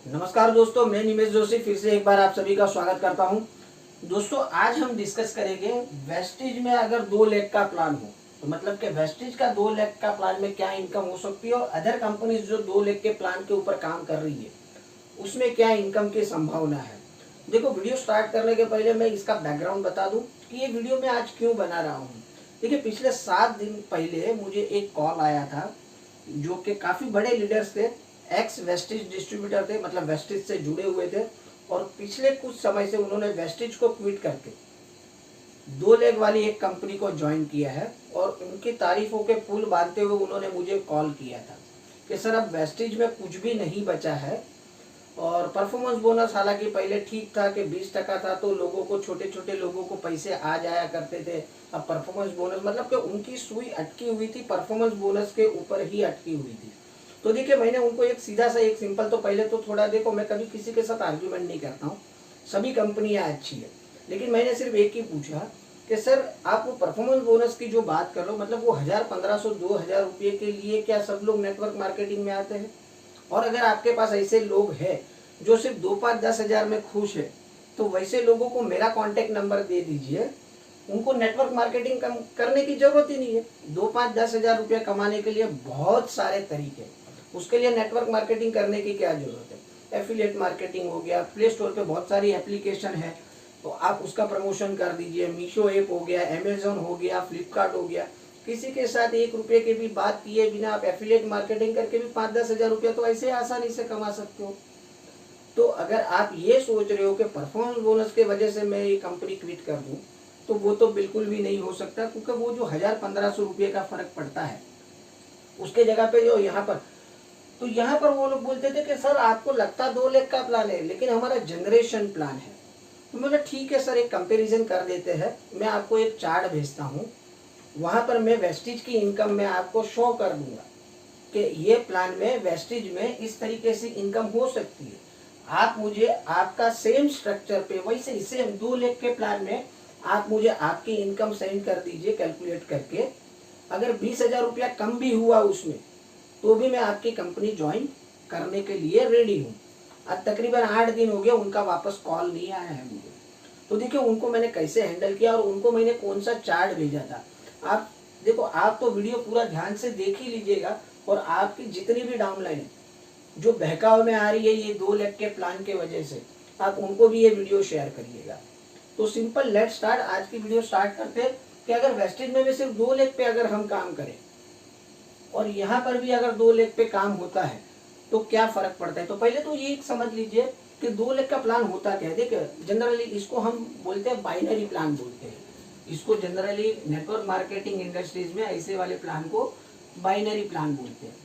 नमस्कार दोस्तों, मैं निमेश जोशी फिर से एक बार आप सभी का स्वागत करता हूं। दोस्तों, आज हम डिस्कस करेंगे वेस्टिज में अगर 2 लाख का प्लान हो तो मतलब कि वेस्टिज का 2 लाख का प्लान में क्या इनकम हो सकती है और अदर कंपनीज जो 2 लाख के प्लान के ऊपर काम कर रही है उसमें क्या इनकम की संभावना है। देखो, वीडियो स्टार्ट करने के पहले मैं इसका बैकग्राउंड बता दूं कि ये वीडियो मैं आज क्यों बना रहा हूँ। देखिए, पिछले 7 दिन पहले मुझे एक कॉल आया था जो कि काफ़ी बड़े लीडर्स थे, एक्स वेस्टिज डिस्ट्रीब्यूटर थे, मतलब वेस्टिज से जुड़े हुए थे और पिछले कुछ समय से उन्होंने वेस्टिज को क्विट करके 2 लाख वाली एक कंपनी को ज्वाइन किया है और उनकी तारीफों के पुल बांधते हुए उन्होंने मुझे कॉल किया था कि सर, अब वेस्टिज में कुछ भी नहीं बचा है और परफॉर्मेंस बोनस हालांकि पहले ठीक था कि 20% था तो लोगों को, छोटे छोटे लोगों को पैसे आ जाया करते थे। अब परफॉर्मेंस बोनस मतलब कि उनकी सुई अटकी हुई थी, परफॉर्मेंस बोनस के ऊपर ही अटकी हुई थी। तो देखिए, मैंने उनको एक सीधा सा एक सिंपल, तो पहले तो थोड़ा देखो, मैं कभी किसी के साथ आर्ग्यूमेंट नहीं करता हूँ, सभी कंपनियाँ अच्छी है, लेकिन मैंने सिर्फ एक ही पूछा कि सर, आप वो परफॉर्मेंस बोनस की जो बात कर रहे हो, मतलब वो 1000, 1500, 2000 रुपये के लिए क्या सब लोग नेटवर्क मार्केटिंग में आते हैं? और अगर आपके पास ऐसे लोग हैं जो सिर्फ 2, 5, 10 हजार में खुश है तो वैसे लोगों को मेरा कांटेक्ट नंबर दे दीजिए। उनको नेटवर्क मार्केटिंग करने की जरूरत ही नहीं है। 2, 5, 10 हजार रुपये कमाने के लिए बहुत सारे तरीके, उसके लिए नेटवर्क मार्केटिंग करने की क्या जरूरत है। एफिलिएट मार्केटिंग हो गया, प्ले स्टोर पे बहुत सारी एप्लीकेशन है तो आप उसका प्रमोशन कर दीजिए। मीशो ऐप हो गया, अमेजोन हो गया, फ्लिपकार्ट हो गया, किसी के साथ 1 रुपये के भी बात किए बिना आप एफिलिएट मार्केटिंग करके भी 5-10 हजार रुपया तो ऐसे आसानी से कमा सकते हो। तो अगर आप ये सोच रहे हो कि परफॉर्मेंस बोनस के वजह से मैं ये कंपनी क्विट कर दूं, तो वो तो बिल्कुल भी नहीं हो सकता, क्योंकि वो जो 1000-1500 रुपये का फर्क पड़ता है उसके जगह पे जो यहाँ पर, तो यहाँ पर वो लोग बोलते थे कि सर, आपको लगता 2 लाख का प्लान है लेकिन हमारा जनरेशन प्लान है। तो मैंने ठीक है सर, एक कंपेरिजन कर देते हैं, मैं आपको एक चार्ट भेजता हूँ, वहां पर मैं वेस्टिज की इनकम में आपको शो कर दूंगा कि ये प्लान में वेस्टिज में इस तरीके से इनकम हो सकती है। आप मुझे आपका सेम स्ट्रक्चर पे वैसे ही सेम 2 लाख के प्लान में आप मुझे आपकी इनकम सेंड कर दीजिए कैलकुलेट करके। अगर 20,000 रुपया कम भी हुआ उसमें तो भी मैं आपकी कंपनी ज्वाइन करने के लिए रेडी हूँ। आज तकरीबन 8 दिन हो गया, उनका वापस कॉल नहीं आया है मुझे। तो देखिए, उनको मैंने कैसे हैंडल किया और उनको मैंने कौन सा चार्ट भेजा था। आप देखो, आप तो वीडियो पूरा ध्यान से देख ही लीजिएगा और आपकी जितनी भी डाउनलाइन है जो बहकाव में आ रही है ये 2 लाख के प्लान के वजह से, आप उनको भी ये वीडियो शेयर करिएगा। तो सिंपल, लेट स्टार्ट। आज की वीडियो स्टार्ट करते हैं कि अगर वेस्टेज में भी सिर्फ 2 लाख पे अगर हम काम करें और यहाँ पर भी अगर 2 लाख पे काम होता है तो क्या फर्क पड़ता है। तो पहले तो ये समझ लीजिए कि 2 लाख का प्लान होता क्या है। देखिए, जनरली इसको हम बोलते हैं बाइनरी प्लान बोलते हैं। इसको जनरली नेटवर्क मार्केटिंग इंडस्ट्रीज में ऐसे वाले प्लान को बाइनरी प्लान बोलते हैं।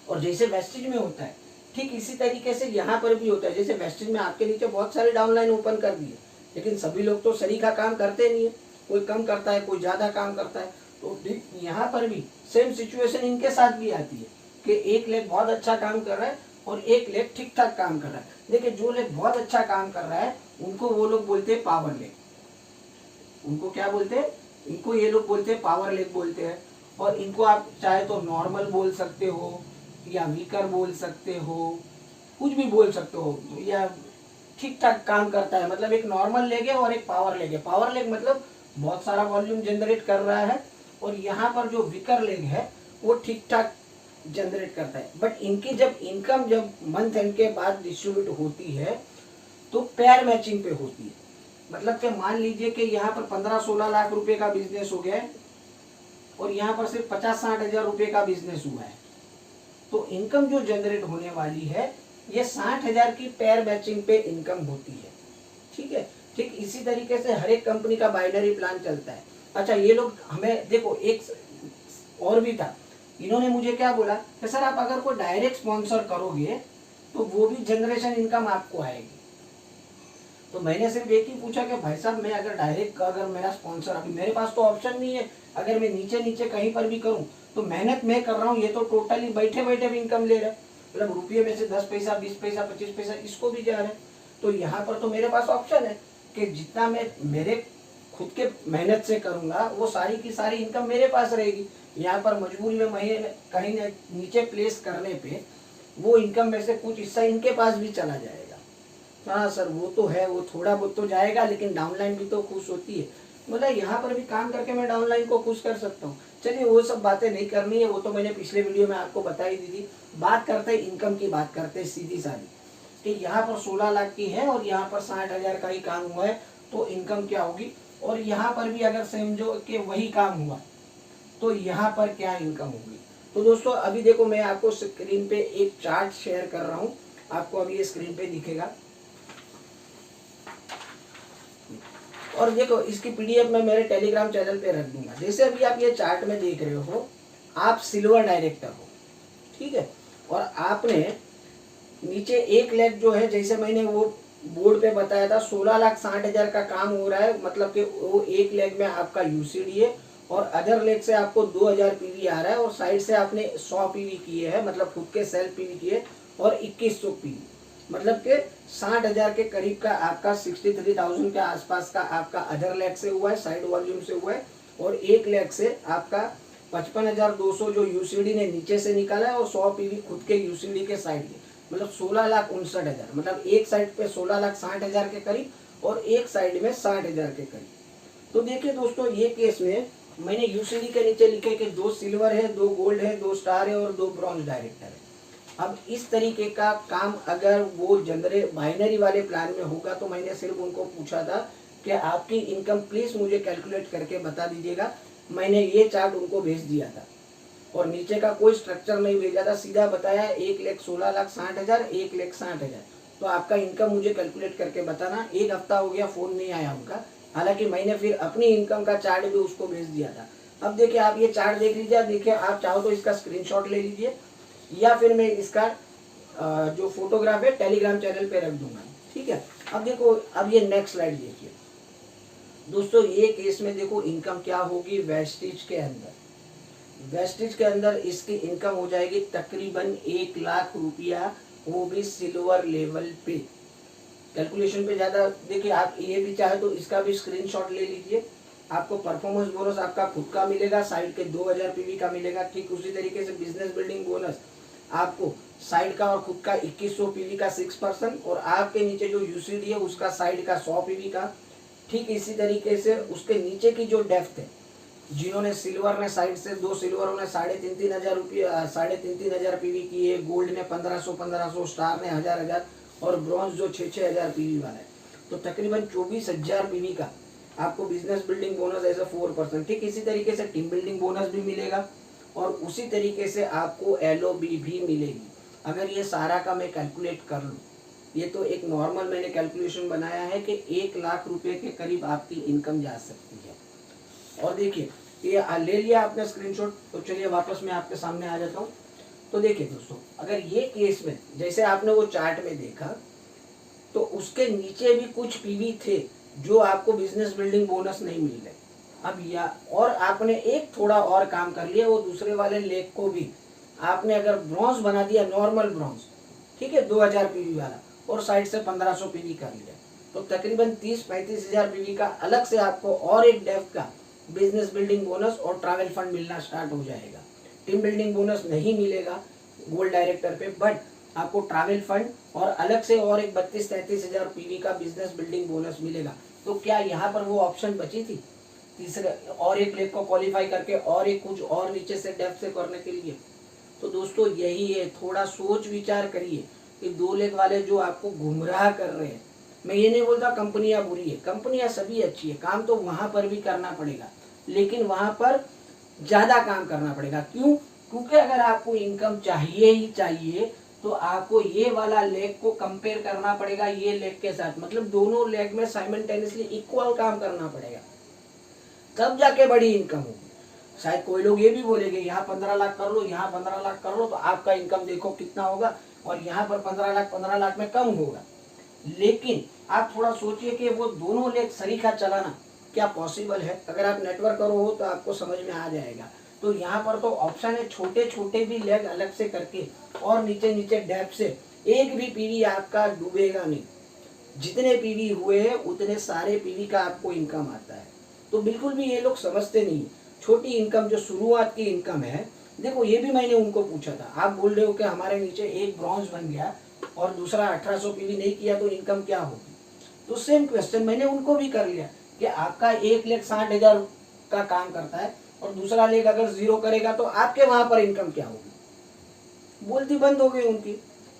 और जैसे वेस्टिज में होता है ठीक इसी तरीके से यहाँ पर भी होता है। जैसे वेस्टिज में आपके नीचे बहुत सारे डाउनलाइन ओपन कर दिए, लेकिन सभी लोग तो सरीखा काम करते नहीं है, कोई कम करता है, कोई ज़्यादा काम करता है। तो यहाँ पर भी सेम सिचुएशन इनके साथ भी आती है कि 1 लाख बहुत अच्छा काम कर रहा है और 1 लाख ठीक ठाक काम कर रहा है। देखिए, जो लाख बहुत अच्छा काम कर रहा है उनको वो लोग बोलते हैं पावर लाख। उनको क्या बोलते हैं? इनको ये लोग बोलते हैं पावर लाख बोलते हैं। और इनको आप चाहे तो नॉर्मल बोल सकते हो या वीकर बोल सकते हो, कुछ भी बोल सकते हो, या ठीक ठाक काम करता है। मतलब एक नॉर्मल लेग है और एक पावर लेग है। पावर लेग मतलब बहुत सारा वॉल्यूम जनरेट कर रहा है और यहाँ पर जो वीकर लेग है वो ठीक ठाक जनरेट करता है। बट इनकी जब इनकम जब मंथ एंड के बाद डिस्ट्रीब्यूट होती है तो पेयर मैचिंग पे होती है। मतलब कि मान लीजिए कि यहाँ पर 15-16 लाख रुपए का बिजनेस हो गया है और यहाँ पर सिर्फ 50-60 हजार रुपये का बिजनेस हुआ है, तो इनकम जो जनरेट होने वाली है ये 60,000 की पेयर मैचिंग पे इनकम होती है। ठीक है, ठीक इसी तरीके से हर एक कंपनी का बाइनरी प्लान चलता है। अच्छा, ये लोग हमें देखो, एक और भी था, इन्होंने मुझे क्या बोला कि सर, आप अगर कोई डायरेक्ट स्पॉन्सर करोगे तो वो भी जनरेशन इनकम आपको आएगी। तो मैंने सिर्फ एक ही पूछा कि भाई साहब, मैं अगर डायरेक्ट, अगर मेरा स्पॉन्सर, अभी मेरे पास तो ऑप्शन नहीं है, अगर मैं नीचे नीचे कहीं पर भी करूं तो मेहनत मैं कर रहा हूँ, ये तो टोटली बैठे बैठे भी इनकम ले रहा है, मतलब रुपये में से 10 पैसा, 20 पैसा, 25 पैसा इसको भी जा रहा है। तो यहाँ पर तो मेरे पास ऑप्शन है कि जितना मैं मेरे खुद के मेहनत से करूंगा वो सारी की सारी इनकम मेरे पास रहेगी। यहाँ पर मजबूरी में मैं कहीं नीचे प्लेस करने पे वो इनकम में से कुछ हिस्सा इनके पास भी चला जाएगा। हाँ सर वो तो है, वो थोड़ा बहुत तो जाएगा, लेकिन डाउनलाइन भी तो खुश होती है। मतलब यहाँ पर भी काम करके मैं डाउनलाइन को खुश कर सकता हूँ। चलिए वो सब बातें नहीं करनी है, वो तो मैंने पिछले वीडियो में आपको बता ही दी थी। बात करते हैं इनकम की, बात करते हैं सीधी सादी कि यहाँ पर 16 लाख की है और यहाँ पर 60,000 का ही काम हुआ है, तो इनकम क्या होगी। और यहाँ पर भी अगर समझो कि वही काम हुआ तो यहाँ पर क्या इनकम होगी। तो दोस्तों अभी देखो मैं आपको स्क्रीन पे एक चार्ट शेयर कर रहा हूँ, आपको अभी ये स्क्रीन पे दिखेगा। और देखो इसकी पीडीएफ मैं मेरे टेलीग्राम चैनल पे रख दूंगा। जैसे अभी आप ये चार्ट में देख रहे हो, आप सिल्वर डायरेक्टर हो, ठीक है, और आपने नीचे 1 लाख जो है, जैसे मैंने वो बोर्ड पे बताया था 16,60,000 का काम हो रहा है, मतलब कि वो 1 लाख में आपका यूसीडी है और अदर लेग से आपको 2000 पीवी आ रहा है और साइड से आपने 100 पीवी किए हैं, मतलब खुद के सेल्फ पीवी किए और 2100 पीवी, मतलब कि 60,000 के करीब का आपका 63,000 के आसपास का आपका अदर लेग से हुआ है, साइड वॉल्यूम से हुआ है। और 1 लाख से आपका 55,200 जो यूसीडी ने नीचे से निकाला है और 100 पीवी खुद के यूसीडी के साइड के, मतलब 16,59,000, मतलब एक साइड पे 16,60,000 के करीब और एक साइड में 60,000 के करीब। तो देखिए दोस्तों ये केस में मैंने यूसीडी के नीचे लिखे कि 2 सिल्वर है, 2 गोल्ड है, 2 स्टार है और 2 ब्रॉन्ज डायरेक्टर है। अब इस तरीके का काम अगर वो जनरेट बाइनरी वाले प्लान में होगा तो मैंने सिर्फ उनको पूछा था कि आपकी इनकम प्लीज मुझे कैलकुलेट करके बता दीजिएगा। मैंने ये चार्ट उनको भेज दिया था और नीचे का कोई स्ट्रक्चर नहीं भेजा था, सीधा बताया 1,16,60,000, 1,60,000। तो आपका इनकम मुझे कैलकुलेट करके बताना। 1 हफ्ता हो गया फोन नहीं आया उनका, हालांकि मैंने फिर अपनी इनकम का चार्ट भी उसको भेज दिया था। अब देखिए आप ये चार्ट देख लीजिए, देखिए आप चाहो तो इसका स्क्रीनशॉट ले लीजिए या फिर मैं इसका जो फोटोग्राफ है टेलीग्राम चैनल पे रख दूंगा, ठीक है। अब देखो अब ये नेक्स्ट स्लाइड देखिए दोस्तों, ये केस में देखो इनकम क्या होगी वेस्टेज के अंदर। वेस्टेज के अंदर इसकी इनकम हो जाएगी तकरीबन 1 लाख रुपया, वो भी सिल्वर लेवल पे। कैलकुलेशन पे ज्यादा देखिए, आप ये भी चाहे तो इसका भी स्क्रीनशॉट ले लीजिए। आपको परफॉर्मेंस बोनस आपका खुद का मिलेगा, साइड के 2000 पीवी का मिलेगा। ठीक उसी तरीके से बिजनेस बिल्डिंग बोनस आपको साइड का और खुद का 2100 पीवी का 6% और आपके नीचे जो यूसीडी है उसका साइड का 100 पीवी का। ठीक इसी तरीके से उसके नीचे की जो डेप्थ है, जिन्होंने सिल्वर ने साइड से 2 सिल्वरों ने 3,500 रुपये 3,500 पीवी की है, गोल्ड ने 1500, स्टार ने 1000 और ब्रॉन्ज जो 6,000 पीवी वाला है, तो तकरीबन 24,000 पीवी का आपको business building bonus as a 4%। ठीक इसी तरीके से टीम बिल्डिंग बोनस भी मिलेगा और उसी तरीके से आपको एलओबी भी मिलेगी। अगर ये सारा का मैं कैलकुलेट कर लूँ, ये तो एक नॉर्मल मैंने कैलकुलेशन बनाया है कि 1 लाख रुपए के करीब आपकी इनकम जा सकती है। और देखिए ये ले लिया आपने स्क्रीनशॉट, तो चलिए वापस मैं आपके सामने आ जाता हूँ। तो देखिए दोस्तों, अगर ये केस में जैसे आपने वो चार्ट में देखा तो उसके नीचे भी कुछ पीवी थे जो आपको बिजनेस बिल्डिंग बोनस नहीं मिल रहे। अब या और आपने एक थोड़ा और काम कर लिया, वो दूसरे वाले लेग को भी आपने अगर ब्रॉन्ज बना दिया, नॉर्मल ब्रॉन्ज, ठीक है, 2000 पीवी वाला और साइड से 1500 पीवी कर लिया, तो तकरीबन 30-35 हजार पीवी का अलग से आपको और एक डेप्थ का बिजनेस बिल्डिंग बोनस और ट्रैवल फंड मिलना स्टार्ट हो जाएगा। टीम बिल्डिंग बोनस नहीं मिलेगा गोल्ड डायरेक्टर पे, बट आपको ट्रैवल फंड और अलग से और एक 32-33 हजार पीवी का बिजनेस बिल्डिंग बोनस मिलेगा। तो क्या यहाँ पर वो ऑप्शन बची थी तीसरे और एक लेग को क्वालिफाई करके और एक कुछ और नीचे से डेप्थ से करने के लिए? तो दोस्तों यही है, थोड़ा सोच विचार करिए कि 2 लेग वाले जो आपको गुमराह कर रहे हैं। मैं ये नहीं बोलता कंपनियां बुरी है, कंपनियां सभी अच्छी है, काम तो वहां पर भी करना पड़ेगा, लेकिन वहां पर ज्यादा काम करना पड़ेगा। क्यों? क्योंकि अगर आपको इनकम चाहिए ही चाहिए तो आपको ये वाला लेग को कंपेयर करना पड़ेगा ये लेग के साथ, मतलब दोनों लेग में साइमल्टेनियसली इक्वल काम करना पड़ेगा, तब जाके बड़ी इनकम होगी। शायद कोई लोग ये भी बोलेंगे यहाँ 15 लाख कर लो, यहाँ 15 लाख कर लो, तो आपका इनकम देखो कितना होगा और यहाँ पर 15 लाख में कम होगा। लेकिन आप थोड़ा सोचिए कि वो दोनों लेग सरीखा चलाना क्या पॉसिबल है? अगर आप नेटवर्क करो हो तो आपको समझ में आ जाएगा। तो यहाँ पर तो ऑप्शन है छोटे छोटे भी लेग अलग से करके और नीचे नीचे डेप्थ से एक भी पीवी आपका डूबेगा नहीं। जितने पीवी हुए हैं उतने सारे पीवी का आपको इनकम आता है। तो बिल्कुल भी ये लोग समझते नहीं। छोटी इनकम जो शुरुआत की इनकम है देखो ये भी मैंने उनको पूछा था, आप बोल रहे हो कि हमारे नीचे एक ब्रॉन्ज बन गया और दूसरा 1800 पीवी नहीं किया तो इनकम क्या होगी। तो सेम क्वेश्चन मैंने उनको भी कर लिया कि आपका 1,60,000 का काम करता है और दूसरा लेग अगर 0 करेगा तो आपके वहां पर इनकम क्या होगी। बोलती बंद हो गई उनकी।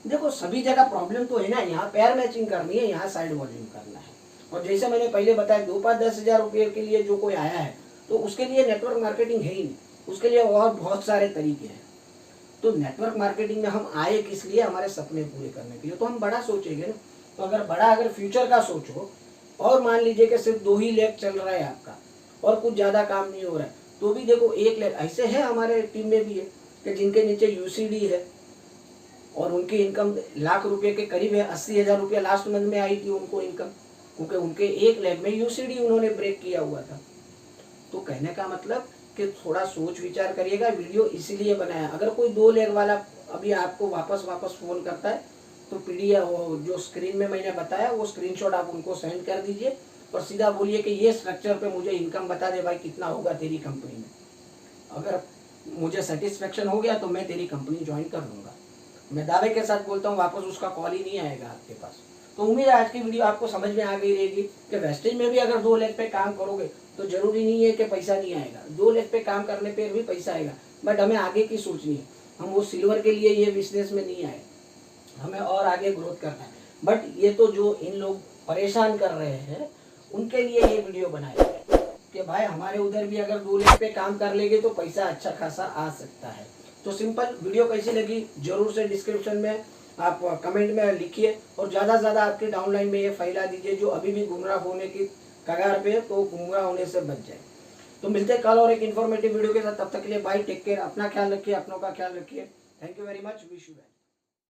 देखो सभी जगह प्रॉब्लम तो है ना, यहाँ पेयर मैचिंग करनी है, यहाँ साइड वॉल्यूम करना है। और जैसे मैंने पहले बताया 2-5-10 हज़ार रुपये के लिए जो कोई आया है तो उसके लिए नेटवर्क मार्केटिंग है ही नहीं, उसके लिए और बहुत सारे तरीके हैं। तो नेटवर्क मार्केटिंग में हम आए किस लिए, हमारे सपने पूरे करने के लिए। तो हम बड़ा सोचेंगे ना, तो अगर फ्यूचर का सोचो और मान लीजिए कि सिर्फ 2 ही लेग चल रहा है आपका और कुछ ज़्यादा काम नहीं हो रहा है, तो भी देखो 1 लेग ऐसे है हमारे टीम में भी है कि जिनके नीचे यूसीडी है और उनकी इनकम लाख रुपए के करीब है। 80,000 रुपया लास्ट मंथ में आई थी उनको इनकम, क्योंकि उनके 1 लेग में यूसीडी उन्होंने ब्रेक किया हुआ था। तो कहने का मतलब कि थोड़ा सोच विचार करिएगा। वीडियो इसीलिए बनाया, अगर कोई 2 लेग वाला अभी आपको वापस फोन करता है तो पीडीएफ जो स्क्रीन में मैंने बताया वो स्क्रीनशॉट आप उनको सेंड कर दीजिए और सीधा बोलिए कि ये स्ट्रक्चर पे मुझे इनकम बता दे भाई, कितना होगा तेरी कंपनी में। अगर मुझे सेटिस्फेक्शन हो गया तो मैं तेरी कंपनी ज्वाइन कर लूँगा। मैं दावे के साथ बोलता हूँ वापस उसका कॉल ही नहीं आएगा आपके पास। तो उम्मीद है आज की वीडियो आपको समझ में आ गई रहेगी कि वेस्टेज में भी अगर 2 लेग पे काम करोगे तो जरूरी नहीं है कि पैसा नहीं आएगा। 2 लेग पे काम करने पर भी पैसा आएगा, बट हमें आगे की सोचनी है। हम वो सिल्वर के लिए ये बिजनेस में नहीं आए, हमें और आगे ग्रोथ करना है। बट ये तो जो इन लोग परेशान कर रहे हैं उनके लिए ये वीडियो बनाया है कि भाई हमारे उधर भी अगर 2 लेग पे काम कर लेंगे तो पैसा अच्छा खासा आ सकता है। तो सिंपल, वीडियो कैसी लगी जरूर से डिस्क्रिप्शन में आप कमेंट में लिखिए और ज़्यादा से ज़्यादा आपके डाउनलाइन में ये फैला दीजिए जो अभी भी गुमराह होने की कगार पे, तो गुमराह होने से बच जाए। तो मिलते हैं कल और एक इन्फॉर्मेटिव वीडियो के साथ, तब तक के लिए बाय, टेक केयर, अपना ख्याल रखिए, अपनों का ख्याल रखिए। Thank you very much, wish you.